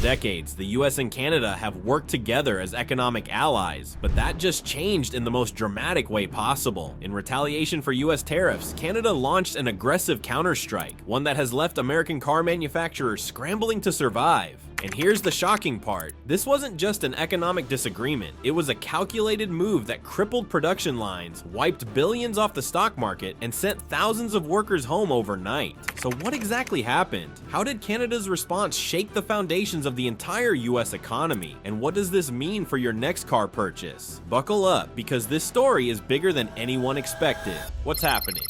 decades, the US and Canada have worked together as economic allies, but that just changed in the most dramatic way possible. In retaliation for US tariffs, Canada launched an aggressive counterstrike, one that has left American car manufacturers scrambling to survive. And here's the shocking part. This wasn't just an economic disagreement. It was a calculated move that crippled production lines, wiped billions off the stock market, and sent thousands of workers home overnight. So what exactly happened? How did Canada's response shake the foundations of the entire US economy? And what does this mean for your next car purchase? Buckle up, because this story is bigger than anyone expected. What's happening?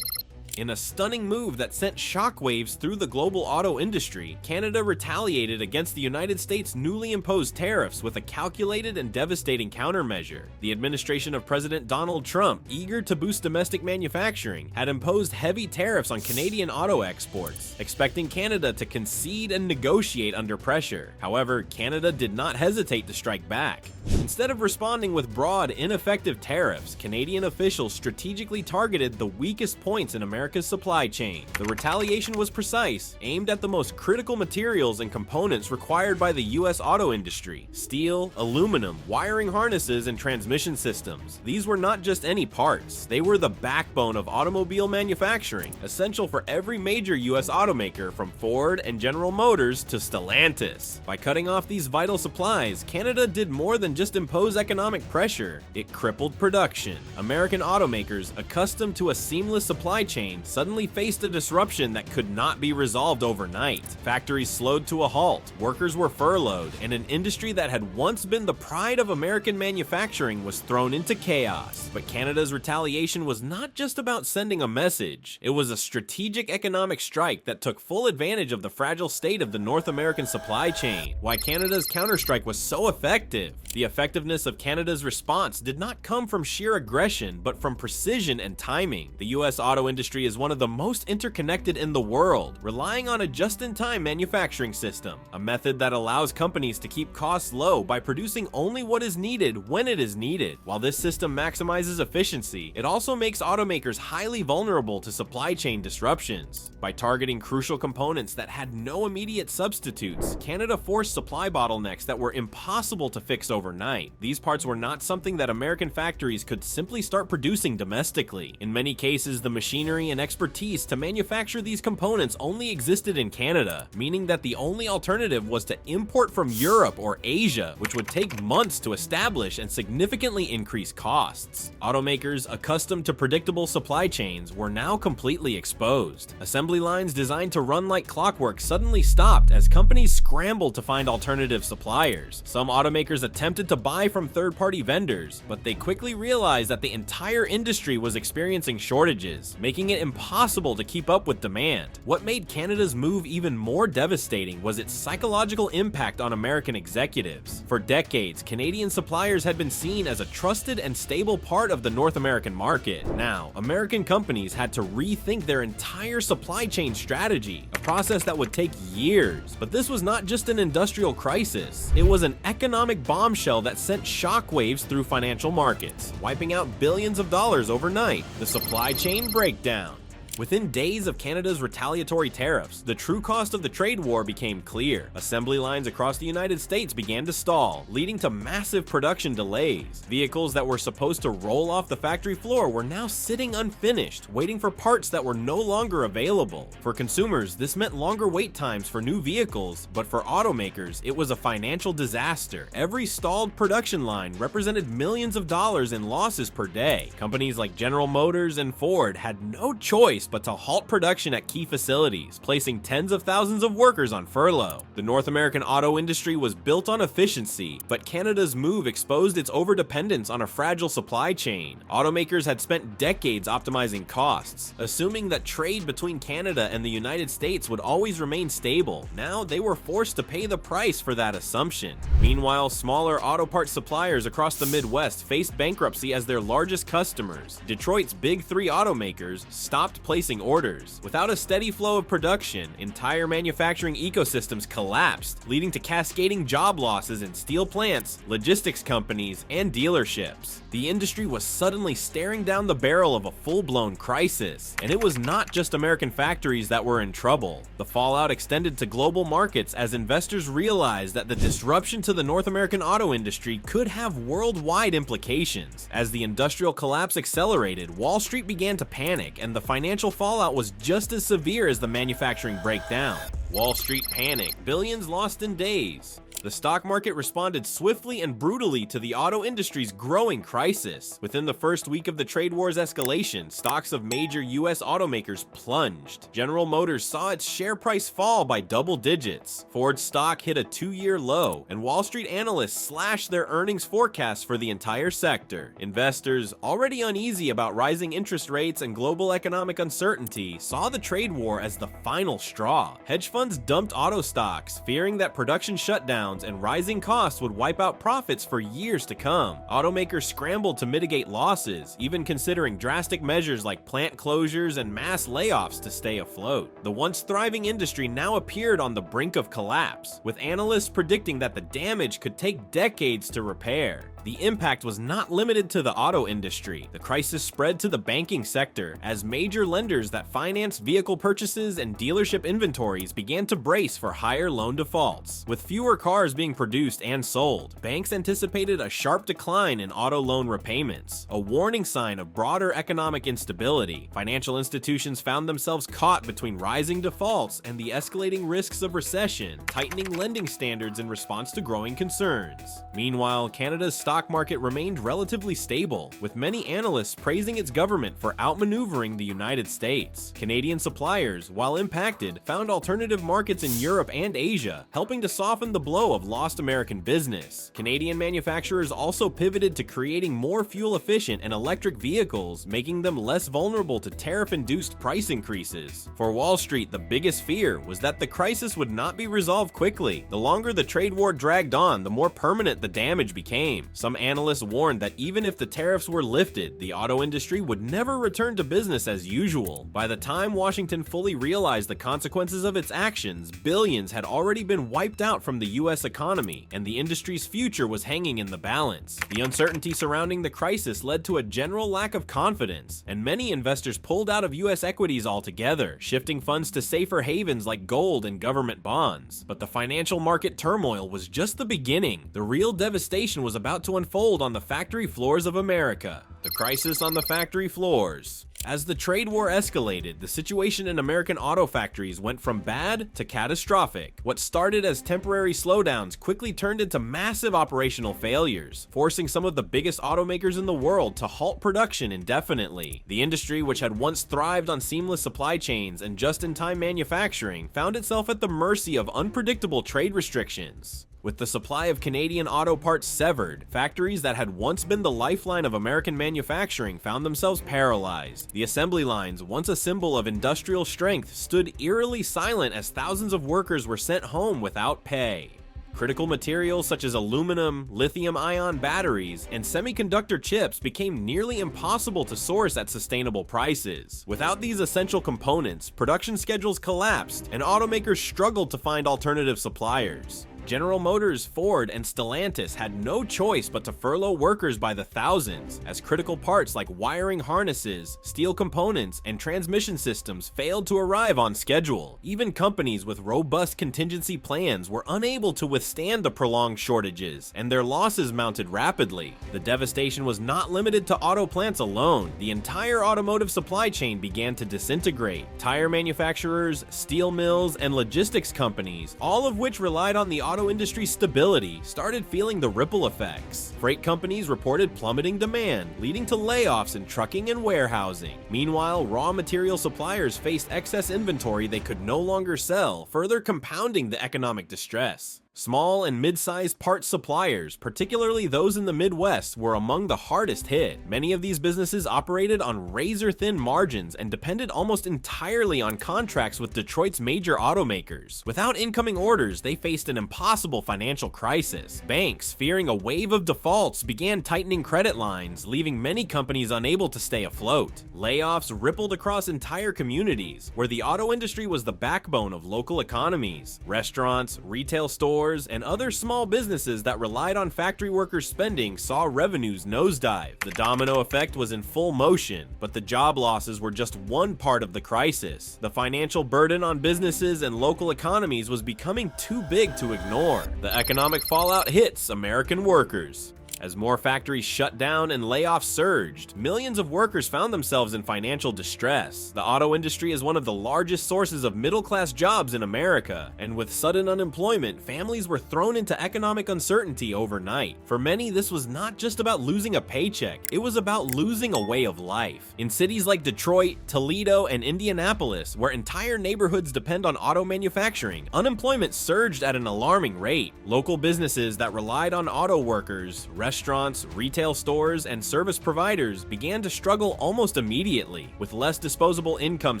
In a stunning move that sent shockwaves through the global auto industry, Canada retaliated against the United States' newly imposed tariffs with a calculated and devastating countermeasure. The administration of President Donald Trump, eager to boost domestic manufacturing, had imposed heavy tariffs on Canadian auto exports, expecting Canada to concede and negotiate under pressure. However, Canada did not hesitate to strike back. Instead of responding with broad, ineffective tariffs, Canadian officials strategically targeted the weakest points in America's supply chain. The retaliation was precise, aimed at the most critical materials and components required by the US auto industry: steel, aluminum, wiring harnesses, and transmission systems. These were not just any parts, they were the backbone of automobile manufacturing, essential for every major US automaker from Ford and General Motors to Stellantis. By cutting off these vital supplies, Canada did more than just impose economic pressure, it crippled production. American automakers, accustomed to a seamless supply chain, suddenly faced a disruption that could not be resolved overnight. Factories slowed to a halt, workers were furloughed, and an industry that had once been the pride of American manufacturing was thrown into chaos. But Canada's retaliation was not just about sending a message. It was a strategic economic strike that took full advantage of the fragile state of the North American supply chain. Why Canada's counterstrike was so effective? The effectiveness of Canada's response did not come from sheer aggression, but from precision and timing. The US auto industry is one of the most interconnected in the world, relying on a just-in-time manufacturing system, a method that allows companies to keep costs low by producing only what is needed when it is needed. While this system maximizes efficiency, it also makes automakers highly vulnerable to supply chain disruptions. By targeting crucial components that had no immediate substitutes, Canada forced supply bottlenecks that were impossible to fix overnight. These parts were not something that American factories could simply start producing domestically. In many cases, the machinery and expertise to manufacture these components only existed in Canada, meaning that the only alternative was to import from Europe or Asia, which would take months to establish and significantly increase costs. Automakers, accustomed to predictable supply chains, were now completely exposed. Assembly lines designed to run like clockwork suddenly stopped as companies scrambled to find alternative suppliers. Some automakers attempted to buy from third-party vendors, but they quickly realized that the entire industry was experiencing shortages, making it impossible to keep up with demand. What made Canada's move even more devastating was its psychological impact on American executives. For decades, Canadian suppliers had been seen as a trusted and stable part of the North American market. Now, American companies had to rethink their entire supply chain strategy, a process that would take years. But this was not just an industrial crisis, it was an economic bombshell that sent shockwaves through financial markets, wiping out billions of dollars overnight. The supply chain breakdown. Within days of Canada's retaliatory tariffs, the true cost of the trade war became clear. Assembly lines across the United States began to stall, leading to massive production delays. Vehicles that were supposed to roll off the factory floor were now sitting unfinished, waiting for parts that were no longer available. For consumers, this meant longer wait times for new vehicles, but for automakers, it was a financial disaster. Every stalled production line represented millions of dollars in losses per day. Companies like General Motors and Ford had no choice but to halt production at key facilities, placing tens of thousands of workers on furlough. The North American auto industry was built on efficiency, but Canada's move exposed its overdependence on a fragile supply chain. Automakers had spent decades optimizing costs, assuming that trade between Canada and the United States would always remain stable. Now they were forced to pay the price for that assumption. Meanwhile, smaller auto parts suppliers across the Midwest faced bankruptcy as their largest customers. Detroit's big three automakers stopped placing placing orders. Without a steady flow of production, entire manufacturing ecosystems collapsed, leading to cascading job losses in steel plants, logistics companies, and dealerships. The industry was suddenly staring down the barrel of a full-blown crisis, and it was not just American factories that were in trouble. The fallout extended to global markets as investors realized that the disruption to the North American auto industry could have worldwide implications. As the industrial collapse accelerated, Wall Street began to panic, and the financial fallout was just as severe as the manufacturing breakdown. Wall Street panicked, billions lost in days. The stock market responded swiftly and brutally to the auto industry's growing crisis. Within the first week of the trade war's escalation, stocks of major US automakers plunged. General Motors saw its share price fall by double digits. Ford's stock hit a 2-year low, and Wall Street analysts slashed their earnings forecasts for the entire sector. Investors, already uneasy about rising interest rates and global economic uncertainty, saw the trade war as the final straw. Hedge funds dumped auto stocks, fearing that production shutdowns and rising costs would wipe out profits for years to come. Automakers scrambled to mitigate losses, even considering drastic measures like plant closures and mass layoffs to stay afloat. The once thriving industry now appeared on the brink of collapse, with analysts predicting that the damage could take decades to repair. The impact was not limited to the auto industry. The crisis spread to the banking sector as major lenders that finance vehicle purchases and dealership inventories began to brace for higher loan defaults. With fewer cars being produced and sold, banks anticipated a sharp decline in auto loan repayments, a warning sign of broader economic instability. Financial institutions found themselves caught between rising defaults and the escalating risks of recession, tightening lending standards in response to growing concerns. Meanwhile, Canada's stock market remained relatively stable, with many analysts praising its government for outmaneuvering the United States. Canadian suppliers, while impacted, found alternative markets in Europe and Asia, helping to soften the blow of lost American business. Canadian manufacturers also pivoted to creating more fuel-efficient and electric vehicles, making them less vulnerable to tariff-induced price increases. For Wall Street, the biggest fear was that the crisis would not be resolved quickly. The longer the trade war dragged on, the more permanent the damage became. Some analysts warned that even if the tariffs were lifted, the auto industry would never return to business as usual. By the time Washington fully realized the consequences of its actions, billions had already been wiped out from the US economy, and the industry's future was hanging in the balance. The uncertainty surrounding the crisis led to a general lack of confidence, and many investors pulled out of US equities altogether, shifting funds to safer havens like gold and government bonds. But the financial market turmoil was just the beginning. The real devastation was about to unfold on the factory floors of America. The crisis on the factory floors. As the trade war escalated, the situation in American auto factories went from bad to catastrophic. What started as temporary slowdowns quickly turned into massive operational failures, forcing some of the biggest automakers in the world to halt production indefinitely. The industry, which had once thrived on seamless supply chains and just-in-time manufacturing, found itself at the mercy of unpredictable trade restrictions. With the supply of Canadian auto parts severed, factories that had once been the lifeline of American manufacturing found themselves paralyzed. The assembly lines, once a symbol of industrial strength, stood eerily silent as thousands of workers were sent home without pay. Critical materials such as aluminum, lithium-ion batteries, and semiconductor chips became nearly impossible to source at sustainable prices. Without these essential components, production schedules collapsed, and automakers struggled to find alternative suppliers. General Motors, Ford, and Stellantis had no choice but to furlough workers by the thousands, as critical parts like wiring harnesses, steel components, and transmission systems failed to arrive on schedule. Even companies with robust contingency plans were unable to withstand the prolonged shortages, and their losses mounted rapidly. The devastation was not limited to auto plants alone. The entire automotive supply chain began to disintegrate. Tire manufacturers, steel mills, and logistics companies, all of which relied on the auto industry's stability, started feeling the ripple effects. Freight companies reported plummeting demand, leading to layoffs in trucking and warehousing. Meanwhile, raw material suppliers faced excess inventory they could no longer sell, further compounding the economic distress. Small and mid-sized parts suppliers, particularly those in the Midwest, were among the hardest hit. Many of these businesses operated on razor-thin margins and depended almost entirely on contracts with Detroit's major automakers. Without incoming orders, they faced an impossible financial crisis. Banks, fearing a wave of defaults, began tightening credit lines, leaving many companies unable to stay afloat. Layoffs rippled across entire communities, where the auto industry was the backbone of local economies. Restaurants, retail stores, and other small businesses that relied on factory workers' spending saw revenues nosedive. The domino effect was in full motion, but the job losses were just one part of the crisis. The financial burden on businesses and local economies was becoming too big to ignore. The economic fallout hits American workers. As more factories shut down and layoffs surged, millions of workers found themselves in financial distress. The auto industry is one of the largest sources of middle-class jobs in America, and with sudden unemployment, families were thrown into economic uncertainty overnight. For many, this was not just about losing a paycheck, it was about losing a way of life. In cities like Detroit, Toledo, and Indianapolis, where entire neighborhoods depend on auto manufacturing, unemployment surged at an alarming rate. Local businesses that relied on auto workers, restaurants, retail stores, and service providers began to struggle almost immediately. With less disposable income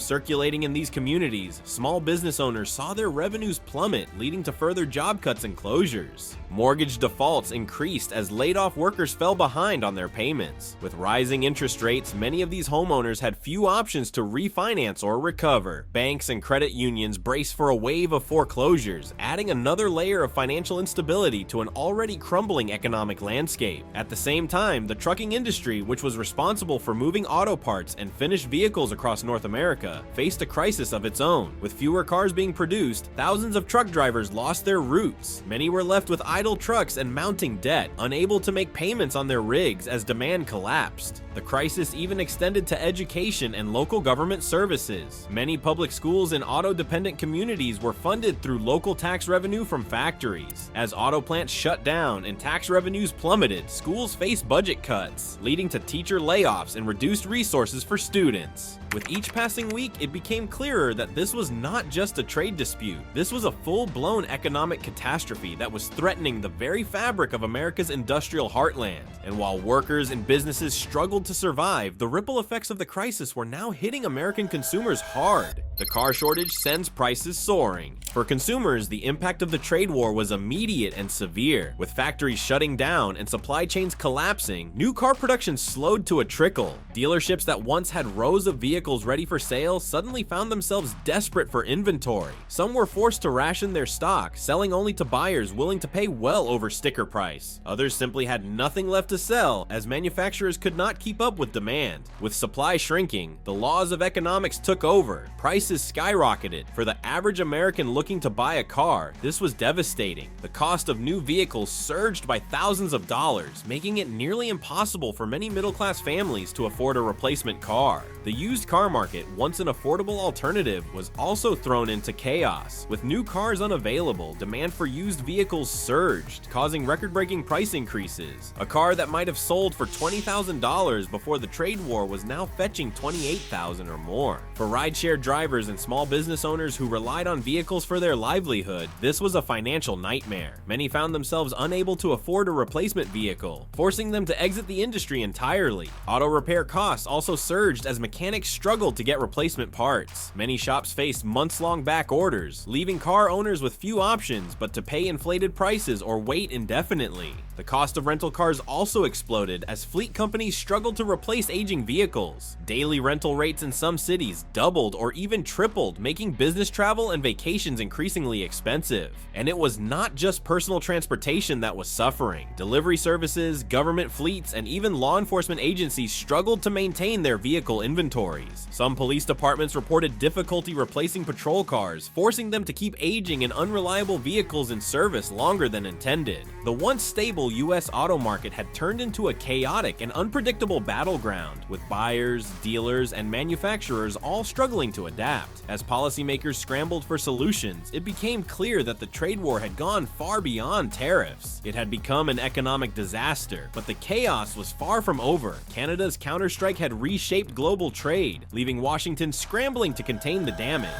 circulating in these communities, small business owners saw their revenues plummet, leading to further job cuts and closures. Mortgage defaults increased as laid-off workers fell behind on their payments. With rising interest rates, many of these homeowners had few options to refinance or recover. Banks and credit unions braced for a wave of foreclosures, adding another layer of financial instability to an already crumbling economic landscape. At the same time, the trucking industry, which was responsible for moving auto parts and finished vehicles across North America, faced a crisis of its own. With fewer cars being produced, thousands of truck drivers lost their routes. Many were left with idle trucks and mounting debt, unable to make payments on their rigs as demand collapsed. The crisis even extended to education and local government services. Many public schools in auto-dependent communities were funded through local tax revenue from factories. As auto plants shut down and tax revenues plummeted, schools faced budget cuts, leading to teacher layoffs and reduced resources for students. With each passing week, it became clearer that this was not just a trade dispute. This was a full-blown economic catastrophe that was threatening the very fabric of America's industrial heartland. And while workers and businesses struggled to survive, the ripple effects of the crisis were now hitting American consumers hard. The car shortage sends prices soaring. For consumers, the impact of the trade war was immediate and severe. With factories shutting down and supply chains collapsing, new car production slowed to a trickle. Dealerships that once had rows of vehicles ready for sale suddenly found themselves desperate for inventory. Some were forced to ration their stock, selling only to buyers willing to pay well over sticker price. Others simply had nothing left to sell, as manufacturers could not keep up with demand. With supply shrinking, the laws of economics took over. Prices skyrocketed. For the average American looking to buy a car, this was devastating. The cost of new vehicles surged by thousands of dollars, making it nearly impossible for many middle-class families to afford a replacement car. The used car market, once an affordable alternative, was also thrown into chaos. With new cars unavailable, demand for used vehicles surged, causing record-breaking price increases. A car that might have sold for $20,000 before the trade war was now fetching $28,000 or more. For rideshare drivers and small business owners who relied on vehicles for their livelihood, this was a financial nightmare. Many found themselves unable to afford a replacement vehicle, forcing them to exit the industry entirely. Auto repair costs also surged as mechanics struggled to get replacement parts. Many shops faced months-long back orders, leaving car owners with few options but to pay inflated prices or wait indefinitely. The cost of rental cars also exploded as fleet companies struggled to replace aging vehicles. Daily rental rates in some cities doubled or even tripled, making business travel and vacations increasingly expensive. And it was not just personal transportation that was suffering. Delivery services, government fleets, and even law enforcement agencies struggled to maintain their vehicle inventories. Some police departments reported difficulty replacing patrol cars, forcing them to keep aging and unreliable vehicles in service longer than intended. The once stable U.S. auto market had turned into a chaotic and unpredictable battleground, with buyers, dealers, and manufacturers all struggling to adapt. As policymakers scrambled for solutions, it became clear that the trade war had gone far beyond tariffs. It had become an economic disaster, but the chaos was far from over. Canada's counterstrike had reshaped global trade, leaving Washington scrambling to contain the damage.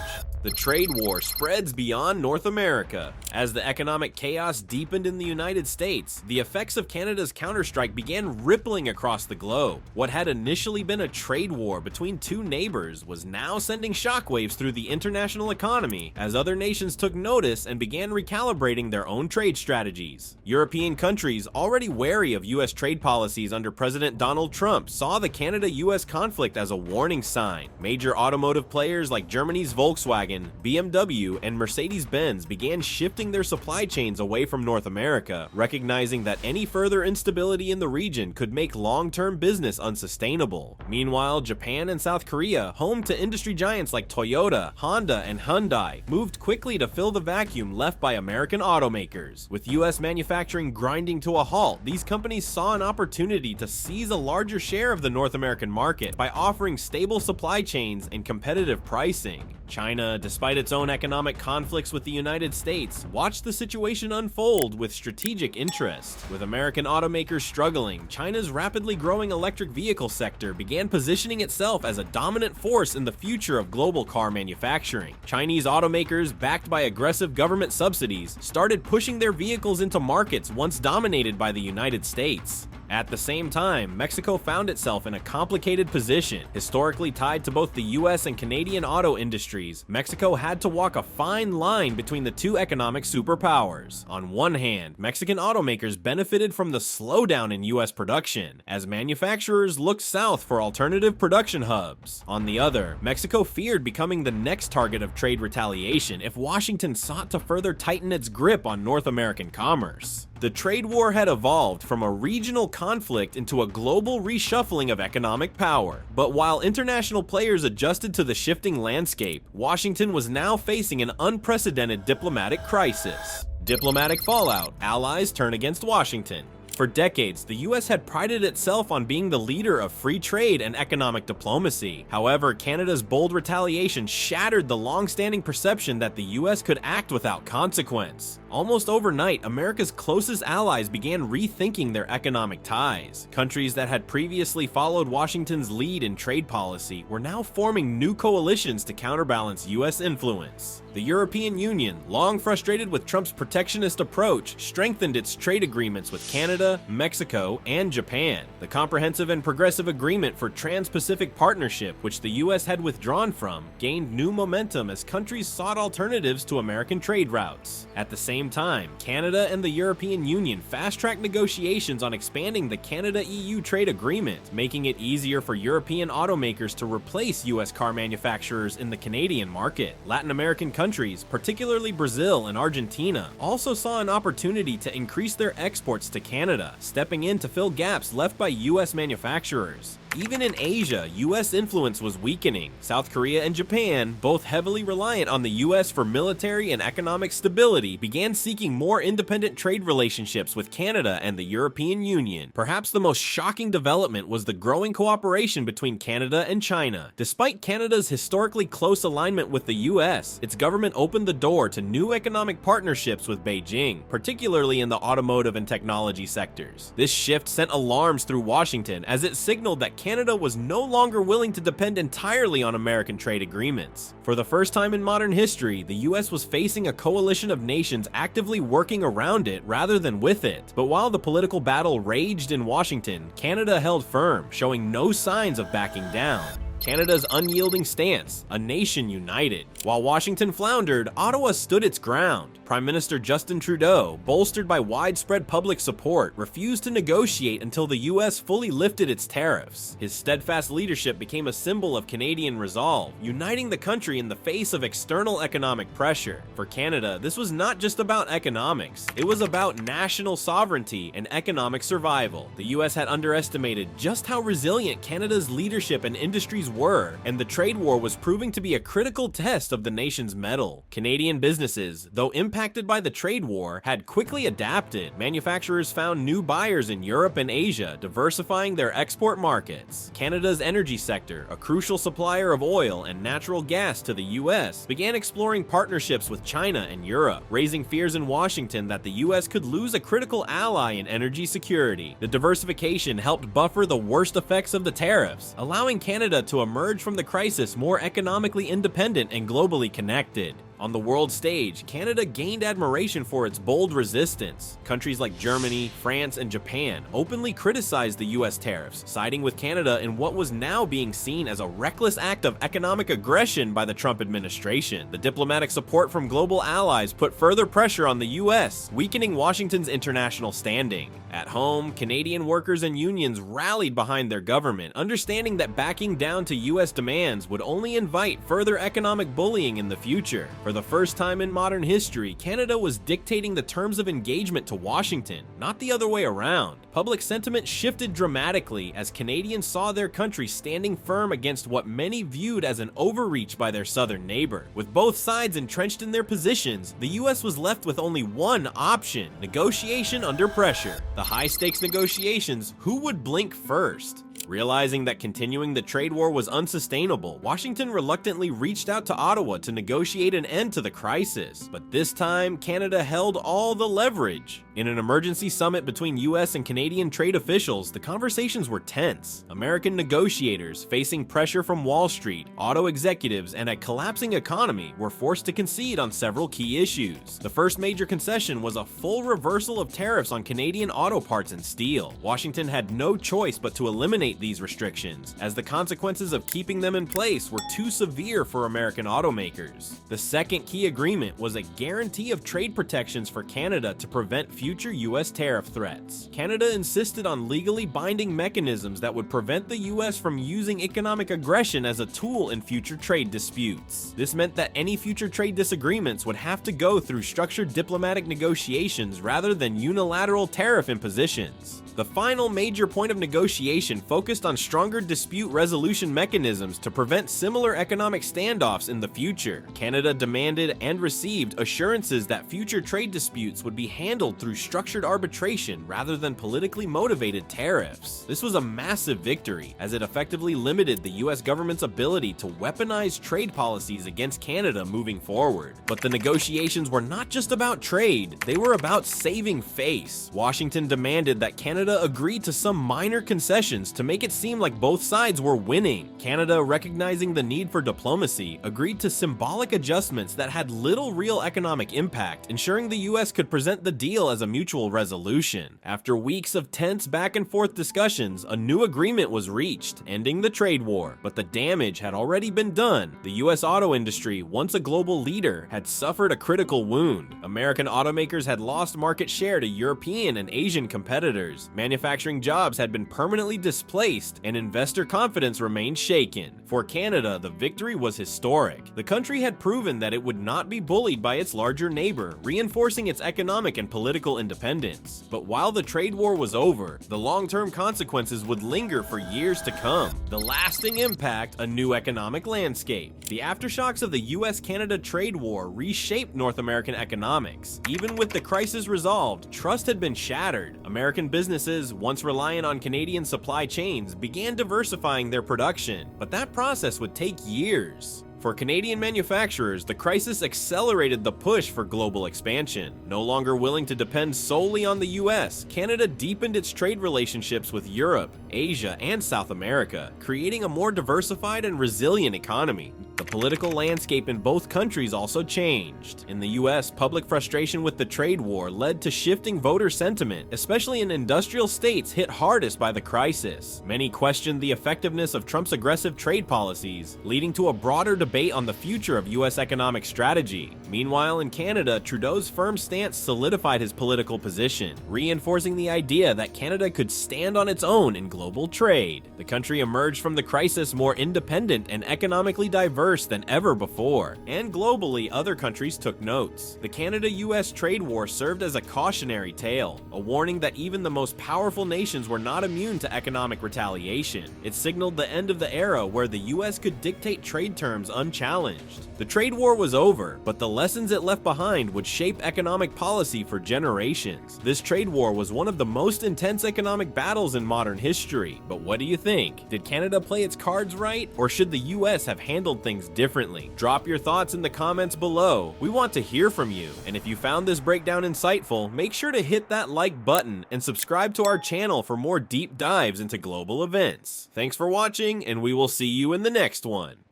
The trade war spreads beyond North America. As the economic chaos deepened in the United States, the effects of Canada's counterstrike began rippling across the globe. What had initially been a trade war between two neighbors was now sending shockwaves through the international economy as other nations took notice and began recalibrating their own trade strategies. European countries, already wary of US trade policies under President Donald Trump, saw the Canada-US conflict as a warning sign. Major automotive players like Germany's Volkswagen, BMW, and Mercedes-Benz began shifting their supply chains away from North America, recognizing that any further instability in the region could make long-term business unsustainable. Meanwhile, Japan and South Korea, home to industry giants like Toyota, Honda, and Hyundai, moved quickly to fill the vacuum left by American automakers. With US manufacturing grinding to a halt, these companies saw an opportunity to seize a larger share of the North American market by offering stable supply chains and competitive pricing. China, despite its own economic conflicts with the United States, watched the situation unfold with strategic interest. With American automakers struggling, China's rapidly growing electric vehicle sector began positioning itself as a dominant force in the future of global car manufacturing. Chinese automakers, backed by aggressive government subsidies, started pushing their vehicles into markets once dominated by the United States. At the same time, Mexico found itself in a complicated position. Historically tied to both the US and Canadian auto industries, Mexico had to walk a fine line between the two economic superpowers. On one hand, Mexican automakers benefited from the slowdown in US production, as manufacturers looked south for alternative production hubs. On the other, Mexico feared becoming the next target of trade retaliation if Washington sought to further tighten its grip on North American commerce. The trade war had evolved from a regional conflict into a global reshuffling of economic power. But while international players adjusted to the shifting landscape, Washington was now facing an unprecedented diplomatic crisis. Diplomatic fallout: allies turn against Washington. For decades, the US had prided itself on being the leader of free trade and economic diplomacy. However, Canada's bold retaliation shattered the long-standing perception that the US could act without consequence. Almost overnight, America's closest allies began rethinking their economic ties. Countries that had previously followed Washington's lead in trade policy were now forming new coalitions to counterbalance US influence. The European Union, long frustrated with Trump's protectionist approach, strengthened its trade agreements with Canada, Mexico, and Japan. The Comprehensive and Progressive Agreement for Trans-Pacific Partnership, which the US had withdrawn from, gained new momentum as countries sought alternatives to American trade routes. At the same time, Canada and the European Union fast-tracked negotiations on expanding the Canada-EU trade agreement, making it easier for European automakers to replace US car manufacturers in the Canadian market. Latin American countries, particularly Brazil and Argentina, also saw an opportunity to increase their exports to Canada, stepping in to fill gaps left by US manufacturers. Even in Asia, US influence was weakening. South Korea and Japan, both heavily reliant on the US for military and economic stability, began seeking more independent trade relationships with Canada and the European Union. Perhaps the most shocking development was the growing cooperation between Canada and China. Despite Canada's historically close alignment with the US, its government opened the door to new economic partnerships with Beijing, particularly in the automotive and technology sectors. This shift sent alarms through Washington as it signaled that Canada was no longer willing to depend entirely on American trade agreements. For the first time in modern history, the US was facing a coalition of nations actively working around it rather than with it. But while the political battle raged in Washington, Canada held firm, showing no signs of backing down. Canada's unyielding stance, a nation united. While Washington floundered, Ottawa stood its ground. Prime Minister Justin Trudeau, bolstered by widespread public support, refused to negotiate until the US fully lifted its tariffs. His steadfast leadership became a symbol of Canadian resolve, uniting the country in the face of external economic pressure. For Canada, this was not just about economics. It was about national sovereignty and economic survival. The US had underestimated just how resilient Canada's leadership and industries were, and the trade war was proving to be a critical test of the nation's mettle. Canadian businesses, though impacted impacted by the trade war, had quickly adapted. Manufacturers found new buyers in Europe and Asia, diversifying their export markets. Canada's energy sector, a crucial supplier of oil and natural gas to the US, began exploring partnerships with China and Europe, raising fears in Washington that the US could lose a critical ally in energy security. The diversification helped buffer the worst effects of the tariffs, allowing Canada to emerge from the crisis more economically independent and globally connected. On the world stage, Canada gained admiration for its bold resistance. Countries like Germany, France, and Japan openly criticized the US tariffs, siding with Canada in what was now being seen as a reckless act of economic aggression by the Trump administration. The diplomatic support from global allies put further pressure on the US, weakening Washington's international standing. At home, Canadian workers and unions rallied behind their government, understanding that backing down to US demands would only invite further economic bullying in the future. For the first time in modern history, Canada was dictating the terms of engagement to Washington, not the other way around. Public sentiment shifted dramatically as Canadians saw their country standing firm against what many viewed as an overreach by their southern neighbor. With both sides entrenched in their positions, the US was left with only one option: negotiation under pressure. The high-stakes negotiations, who would blink first? Realizing that continuing the trade war was unsustainable, Washington reluctantly reached out to Ottawa to negotiate an end to the crisis. But this time, Canada held all the leverage. In an emergency summit between US and Canadian trade officials, the conversations were tense. American negotiators, facing pressure from Wall Street, auto executives, and a collapsing economy, were forced to concede on several key issues. The first major concession was a full reversal of tariffs on Canadian auto parts and steel. Washington had no choice but to eliminate these restrictions, as the consequences of keeping them in place were too severe for American automakers. The second key agreement was a guarantee of trade protections for Canada to prevent future US tariff threats. Canada insisted on legally binding mechanisms that would prevent the US from using economic aggression as a tool in future trade disputes. This meant that any future trade disagreements would have to go through structured diplomatic negotiations rather than unilateral tariff impositions. The final major point of negotiation focused on stronger dispute resolution mechanisms to prevent similar economic standoffs in the future. Canada demanded and received assurances that future trade disputes would be handled through structured arbitration rather than politically motivated tariffs. This was a massive victory, as it effectively limited the US government's ability to weaponize trade policies against Canada moving forward. But the negotiations were not just about trade, they were about saving face. Washington demanded that Canada agree to some minor concessions to make it seem like both sides were winning. Canada, recognizing the need for diplomacy, agreed to symbolic adjustments that had little real economic impact, ensuring the US could present the deal as a mutual resolution. After weeks of tense back and forth discussions, a new agreement was reached, ending the trade war. But the damage had already been done. The US auto industry, once a global leader, had suffered a critical wound. American automakers had lost market share to European and Asian competitors. Manufacturing jobs had been permanently displaced, and investor confidence remained shaken. For Canada, the victory was historic. The country had proven that it would not be bullied by its larger neighbor, reinforcing its economic and political independence. But while the trade war was over, the long-term consequences would linger for years to come. The lasting impact: a new economic landscape. The aftershocks of the US-Canada trade war reshaped North American economics. Even with the crisis resolved, trust had been shattered. American businesses, once reliant on Canadian supply chains, began diversifying their production, but that process would take years. For Canadian manufacturers, the crisis accelerated the push for global expansion. No longer willing to depend solely on the US, Canada deepened its trade relationships with Europe, Asia, and South America, creating a more diversified and resilient economy. The political landscape in both countries also changed. In the US, public frustration with the trade war led to shifting voter sentiment, especially in industrial states hit hardest by the crisis. Many questioned the effectiveness of Trump's aggressive trade policies, leading to a broader debate on the future of US economic strategy. Meanwhile, in Canada, Trudeau's firm stance solidified his political position, reinforcing the idea that Canada could stand on its own in global trade. The country emerged from the crisis more independent and economically diverse worse than ever before, and globally other countries took notes. The Canada-US trade war served as a cautionary tale, a warning that even the most powerful nations were not immune to economic retaliation. It signaled the end of the era where the US could dictate trade terms unchallenged. The trade war was over, but the lessons it left behind would shape economic policy for generations. This trade war was one of the most intense economic battles in modern history, but what do you think? Did Canada play its cards right, or should the US have handled things differently? Drop your thoughts in the comments below. We want to hear from you, and if you found this breakdown insightful, make sure to hit that like button and subscribe to our channel for more deep dives into global events. Thanks for watching, and we will see you in the next one.